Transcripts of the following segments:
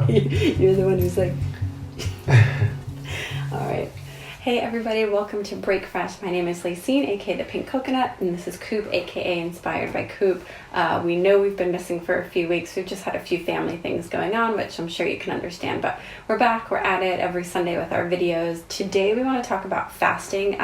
You're the one who's like... All right. Hey everybody, welcome to Break Fresh. My name is Lacine, aka the Pink Coconut, and this is Coupe, aka Inspired by Coupe. We know we've been missing for a few weeks. We've just had a few family things going on, which I'm sure you can understand, but we're back. We're at it every Sunday with our videos. Today we want to talk about fasting.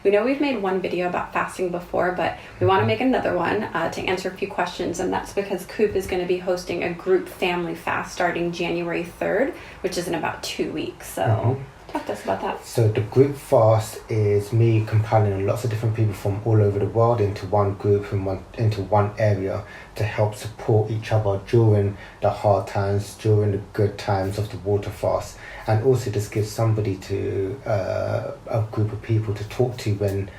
We know we've made one video about fasting before, but we want to make another one to answer a few questions, and that's because Coupe is going to be hosting a group family fast starting January 3rd, which is in about 2 weeks. So talk to us about that. So the group fast is me compiling lots of different people from all over the world into one group and into one area to help support each other during the hard times, during the good times of the water fast, and also just give somebody to a group of people to talk to when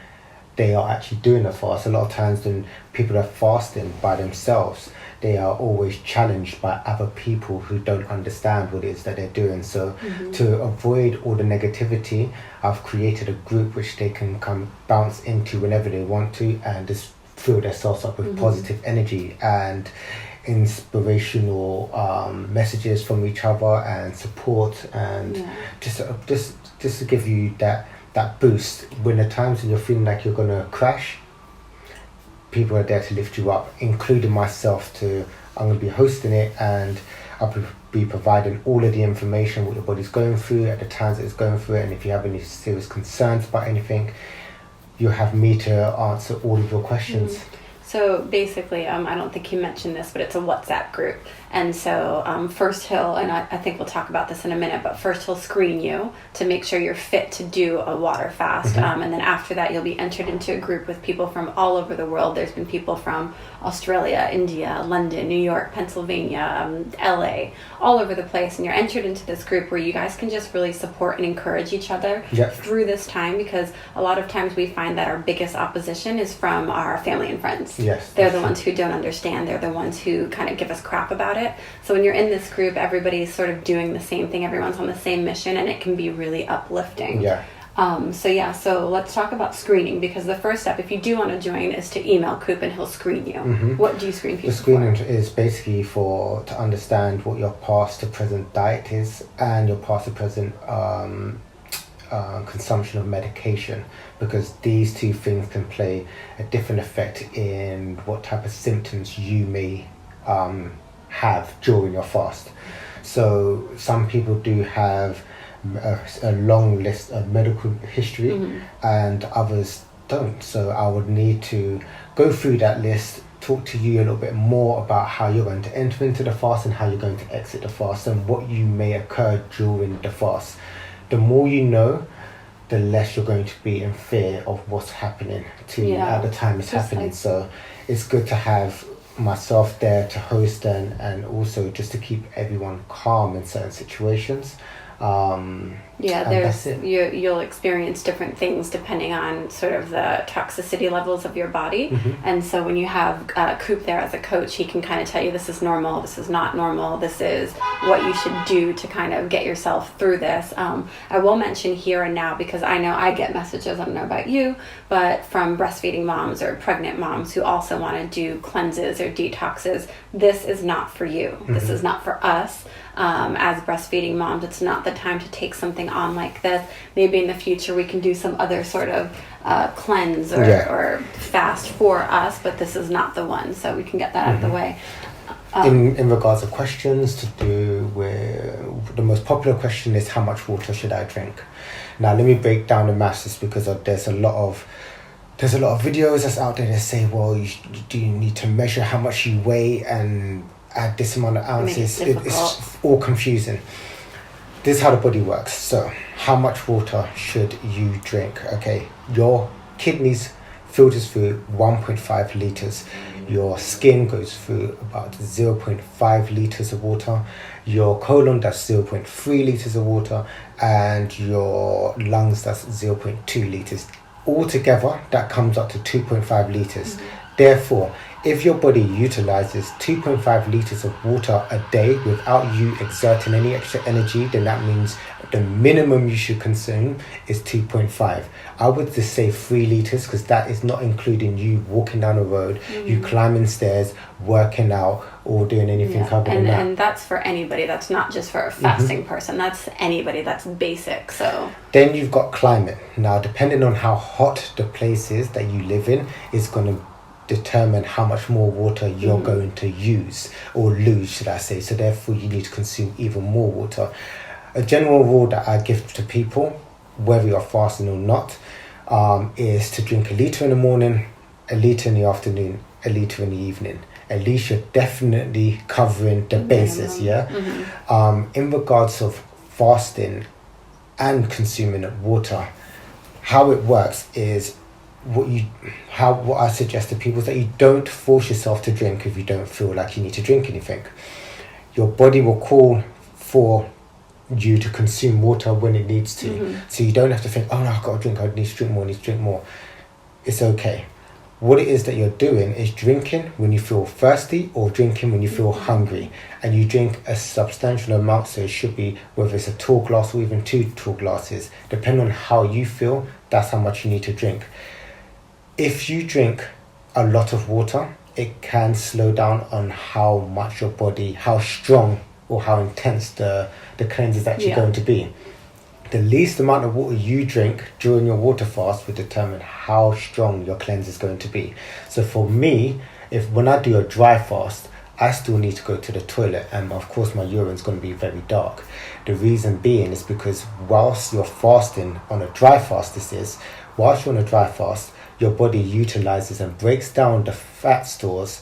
they are actually doing a fast. A lot of times when people are fasting by themselves, they are always challenged by other people who don't understand what it is that they're doing. So to avoid all the negativity, I've created a group which they can come bounce into whenever they want to and just fill themselves up with positive energy and inspirational messages from each other and support and just to give you that boost when the times when you're feeling like you're gonna crash. People are there to lift you up, including myself. I'm going to be hosting it, and I'll be providing all of the information what your body's going through at the times that it's going through it, and if you have any serious concerns about anything, you have me to answer all of your questions. So basically, I don't think you mentioned this, but it's a WhatsApp group. And so first he'll, and I think we'll talk about this in a minute, but first he'll screen you to make sure you're fit to do a water fast. And then after that, you'll be entered into a group with people from all over the world. There's been people from Australia, India, London, New York, Pennsylvania, LA, all over the place. And you're entered into this group where you guys can just really support and encourage each other through this time, because a lot of times we find that our biggest opposition is from our family and friends. Yes, they're the ones who don't understand. They're the ones who kind of give us crap about it. So when you're in this group, everybody's sort of doing the same thing. Everyone's on the same mission, and it can be really uplifting. So let's talk about screening, because the first step, if you do want to join, is to email Coupe and he'll screen you. What do you screen people for? The screening is basically to understand what your past to present diet is and your past to present consumption of medication, because these two things can play a different effect in what type of symptoms you may have during your fast. So some people do have a long list of medical history and others don't. So I would need to go through that list, talk to you a little bit more about how you're going to enter into the fast and how you're going to exit the fast and what you may occur during the fast. The more you know, the less you're going to be in fear of what's happening to you at the time it's happening. So it's good to have myself there to host and also just to keep everyone calm in certain situations. You'll experience different things depending on sort of the toxicity levels of your body. And so when you have Coupe there as a coach, he can kind of tell you this is normal, this is not normal, this is what you should do to kind of get yourself through this. I will mention here and now, because I know I get messages, I don't know about you, but from breastfeeding moms or pregnant moms who also want to do cleanses or detoxes. This is not for you. This is not for us. As breastfeeding moms, it's not the time to take something on like this. Maybe in the future we can do some other sort of cleanse or fast for us, but this is not the one, so we can get that out of the way. In regards to questions to do with, the most popular question is how much water should I drink? Now let me break down the masses, because there's a lot of videos that's out there that say, well, you need to measure how much you weigh and add this amount of ounces. It's all confusing. This is how the body works. So how much water should you drink? Okay, your kidneys filters through 1.5 liters. Your skin goes through about 0.5 liters of water. Your colon does 0.3 liters of water, and your lungs does 0.2 liters. Altogether, that comes up to 2.5 liters. Therefore, if your body utilizes 2.5 liters of water a day without you exerting any extra energy, then that means the minimum you should consume is 2.5. I would just say 3 liters, because that is not including you walking down the road, you climbing stairs, working out, or doing anything other than that. And that's for anybody. That's not just for a fasting person. That's anybody. That's basic. So then you've got climate. Now, depending on how hot the place is that you live in, is going to determine how much more water you're going to use, or lose, should I say. So therefore, you need to consume even more water. A general rule that I give to people, whether you're fasting or not, is to drink a litre in the morning, a litre in the afternoon, a litre in the evening. At least you're definitely covering the bases, in regards of fasting and consuming water, how it works is what I suggest to people is that you don't force yourself to drink if you don't feel like you need to drink anything. Your body will call for you to consume water when it needs to. So you don't have to think, oh no, I've got to drink, I need to drink more. It's okay. What it is that you're doing is drinking when you feel thirsty, or drinking when you feel hungry. And you drink a substantial amount, so it should be, whether it's a tall glass or even 2 tall glasses. Depending on how you feel, that's how much you need to drink. If you drink a lot of water, it can slow down on how much your body, how strong or how intense the cleanse is actually going to be. The least amount of water you drink during your water fast will determine how strong your cleanse is going to be. So for me, when I do a dry fast, I still need to go to the toilet, and of course my urine's going to be very dark. The reason being is because whilst you're fasting on a dry fast, whilst you're on a dry fast, your body utilizes and breaks down the fat stores,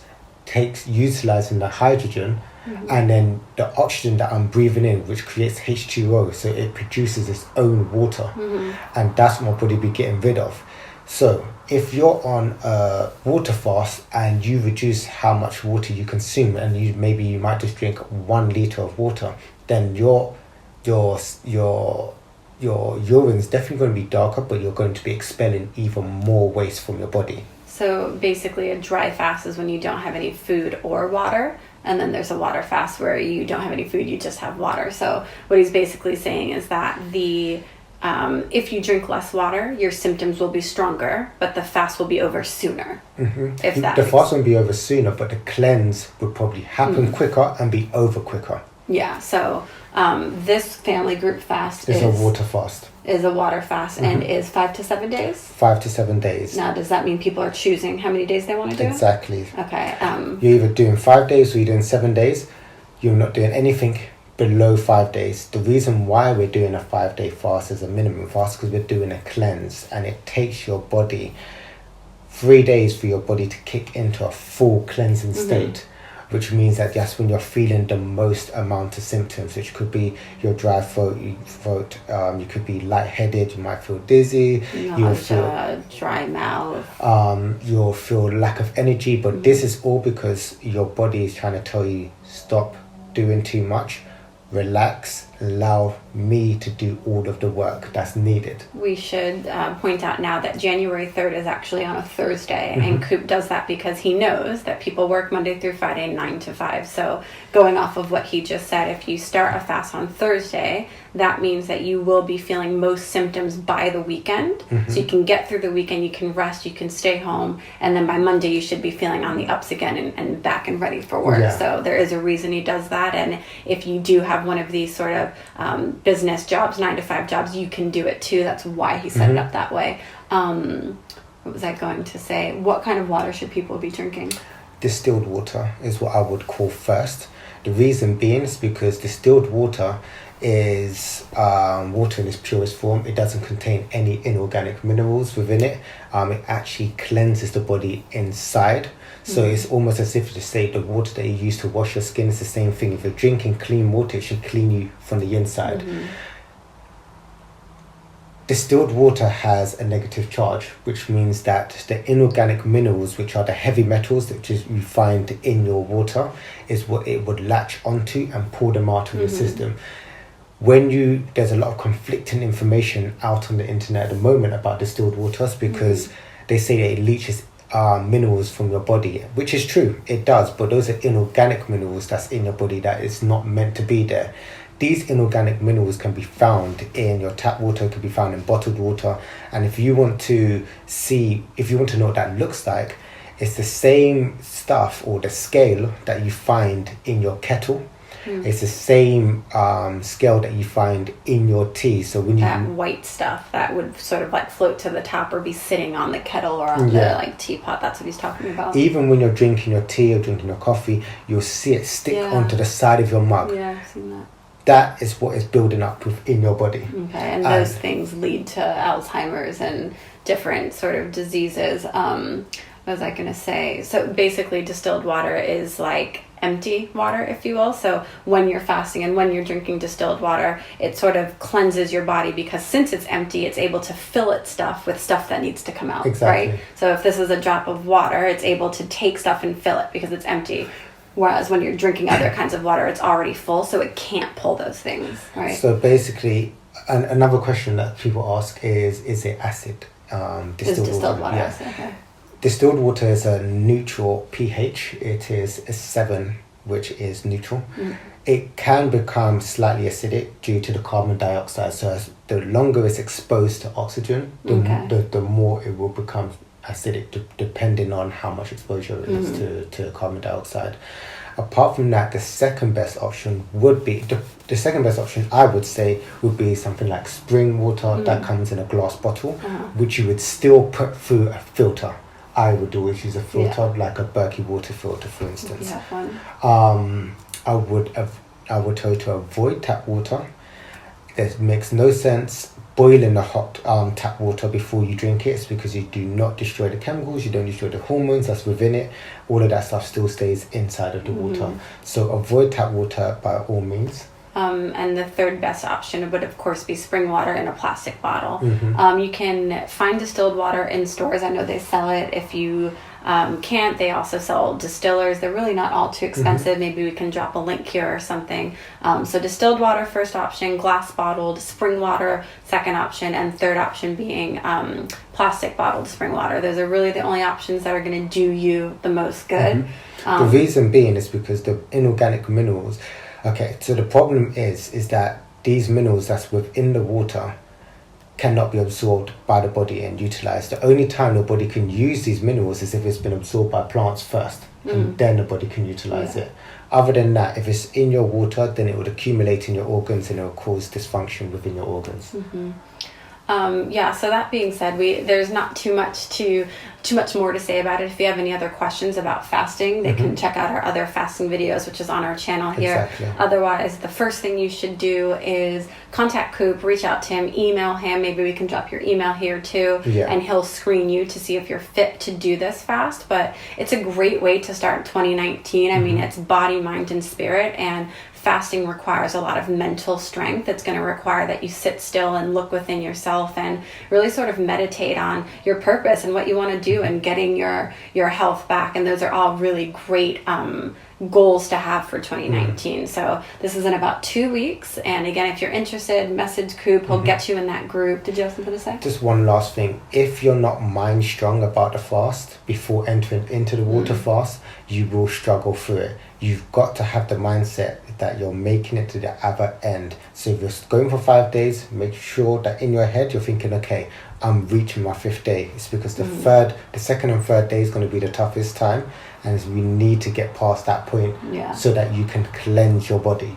utilizing the hydrogen, and then the oxygen that I'm breathing in, which creates H2O, so it produces its own water, and that's what my body be getting rid of. So if you're on a water fast and you reduce how much water you consume, and you might just drink 1 liter of water, then your urine's definitely going to be darker, but you're going to be expelling even more waste from your body. So basically a dry fast is when you don't have any food or water, and then there's a water fast where you don't have any food, you just have water. So what he's basically saying is that if you drink less water, your symptoms will be stronger, but the fast will be over sooner. The fast won't be over sooner, but the cleanse would probably happen quicker and be over quicker. Yeah, so this family group fast is a water fast. Is a water fast and is 5 to 7 days? 5 to 7 days. Now, does that mean people are choosing how many days they want to do? Exactly. Okay. You're either doing 5 days or you're doing 7 days. You're not doing anything below 5 days. The reason why we're doing a 5-day fast as a minimum fast, because we're doing a cleanse, and it takes your body 3 days for your body to kick into a full cleansing state. Which means that that's when you're feeling the most amount of symptoms, which could be your dry throat, you could be lightheaded, you might feel dizzy, you'll feel dry mouth, you'll feel lack of energy, but this is all because your body is trying to tell you, stop doing too much, relax, allow me to do all of the work that's needed. We should point out now that January 3rd is actually on a Thursday, and Coupe does that because he knows that people work Monday through Friday 9 to 5. So going off of what he just said, if you start a fast on Thursday, that means that you will be feeling most symptoms by the weekend. So you can get through the weekend, you can rest, you can stay home, and then by Monday you should be feeling on the ups again and back and ready for work. So there is a reason he does that, and if you do have one of these sort of business jobs, 9 to 5 jobs, you can do it too. That's why he set it up that way. What was I going to say? What kind of water should people be drinking? Distilled water is what I would call first. The reason being is because distilled water is water in its purest form. It doesn't contain any inorganic minerals within it. It actually cleanses the body inside. So it's almost as if to say the water that you use to wash your skin is the same thing. If you're drinking clean water, it should clean you from the inside. Distilled water has a negative charge, which means that the inorganic minerals, which are the heavy metals that you find in your water, is what it would latch onto and pull them out of your system. There's a lot of conflicting information out on the internet at the moment about distilled waters, because they say that it leaches minerals from your body, which is true, it does, but those are inorganic minerals that's in your body that is not meant to be there. These inorganic minerals can be found in your tap water, can be found in bottled water, and if you want to know what that looks like, it's the same stuff or the scale that you find in your kettle. It's the same scale that you find in your tea. So when that white stuff that would sort of like float to the top or be sitting on the kettle or on the like teapot, that's what he's talking about. Even when you're drinking your tea or drinking your coffee, you'll see it stick onto the side of your mug. Yeah, I've seen that. That is what is building up within your body. Okay, and those things lead to Alzheimer's and different sort of diseases. What was I going to say? So basically distilled water is like empty water, if you will. So when you're fasting and when you're drinking distilled water, it sort of cleanses your body because since it's empty, it's able to fill its stuff with stuff that needs to come out. Exactly. Right? So if this is a drop of water, it's able to take stuff and fill it because it's empty. Whereas when you're drinking other kinds of water, it's already full, so it can't pull those things, right? So basically, another question that people ask is it acid? Distilled water acid, okay. Distilled water is a neutral pH. It is a 7, which is neutral. It can become slightly acidic due to the carbon dioxide. So as the longer it's exposed to oxygen, the more it will become acidic, depending on how much exposure it is to carbon dioxide. Apart from that, the second best option would be the second best option I would say would be something like spring water that comes in a glass bottle, which you would still put through a filter. I would always use a filter, like a Berkey water filter, for instance. You have one? I would tell you to avoid tap water. It makes no sense boiling the hot tap water before you drink it. It's because you do not destroy the chemicals, you don't destroy the hormones that's within it. All of that stuff still stays inside of the water. So avoid tap water by all means. And the third best option would, of course, be spring water in a plastic bottle. You can find distilled water in stores. I know they sell it. If you can't, they also sell distillers. They're really not all too expensive. Maybe we can drop a link here or something. So distilled water, first option, glass bottled, spring water, second option, and third option being plastic bottled spring water. Those are really the only options that are going to do you the most good. The reason being is because the inorganic minerals. Okay, so the problem is that these minerals that's within the water cannot be absorbed by the body and utilized. The only time the body can use these minerals is if it's been absorbed by plants first, and then the body can utilize it. Other than that, if it's in your water, then it would accumulate in your organs and it will cause dysfunction within your organs. So that being said, there's not too much more to say about it. If you have any other questions about fasting, they can check out our other fasting videos, which is on our channel here. Exactly. Otherwise, the first thing you should do is contact Coupe, reach out to him, email him. Maybe we can drop your email here too, and he'll screen you to see if you're fit to do this fast. But it's a great way to start 2019. I mean, it's body, mind, and spirit, and fasting requires a lot of mental strength. It's going to require that you sit still and look within yourself and really sort of meditate on your purpose and what you want to do and getting your health back. And those are all really great goals to have for 2019. So this is in about 2 weeks. And again, if you're interested, message Coupe. He'll get you in that group. Did you have something to say? Just one last thing. If you're not mind strong about the fast before entering into the water fast, you will struggle through it. You've got to have the mindset that you're making it to the other end. So if you're going for 5 days, make sure that in your head you're thinking, okay, I'm reaching my 5th day. It's because the second and third day is going to be the toughest time, and we need to get past that point so that you can cleanse your body.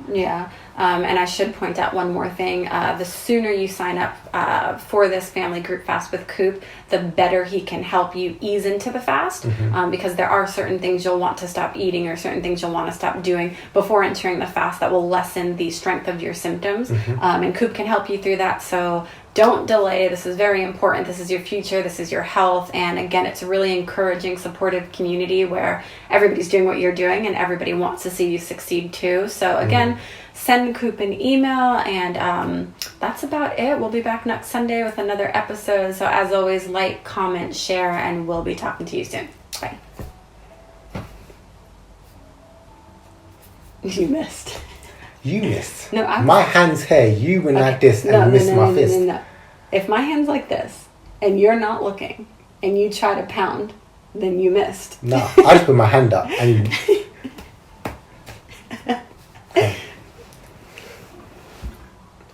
And I should point out one more thing. The sooner you sign up for this family group fast with Coupe, the better he can help you ease into the fast, because there are certain things you'll want to stop eating or certain things you'll want to stop doing before entering the fast that will lessen the strength of your symptoms. And Coupe can help you through that. So don't delay. This is very important. This is your future. This is your health. And again, it's a really encouraging, supportive community where everybody's doing what you're doing and everybody wants to see you succeed too. So again, send Coupe an email, and that's about it. We'll be back next Sunday with another episode. So as always, like, comment, share, and we'll be talking to you soon. Bye. You missed. You missed. No, my hand's here. You went like this and missed my fist. No. If my hand's like this and you're not looking and you try to pound, then you missed. No, I just put my hand up and.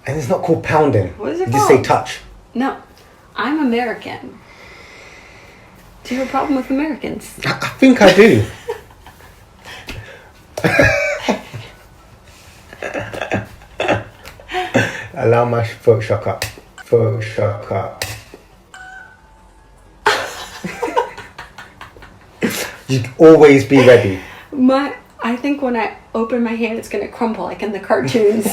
And it's not called pounding. What is it you called? just say touch. No, I'm American. Do you have a problem with Americans? I think I do. Allow my throat shock up. Throat shock up. You always be ready. I think when I open my hand, it's going to crumple like in the cartoons.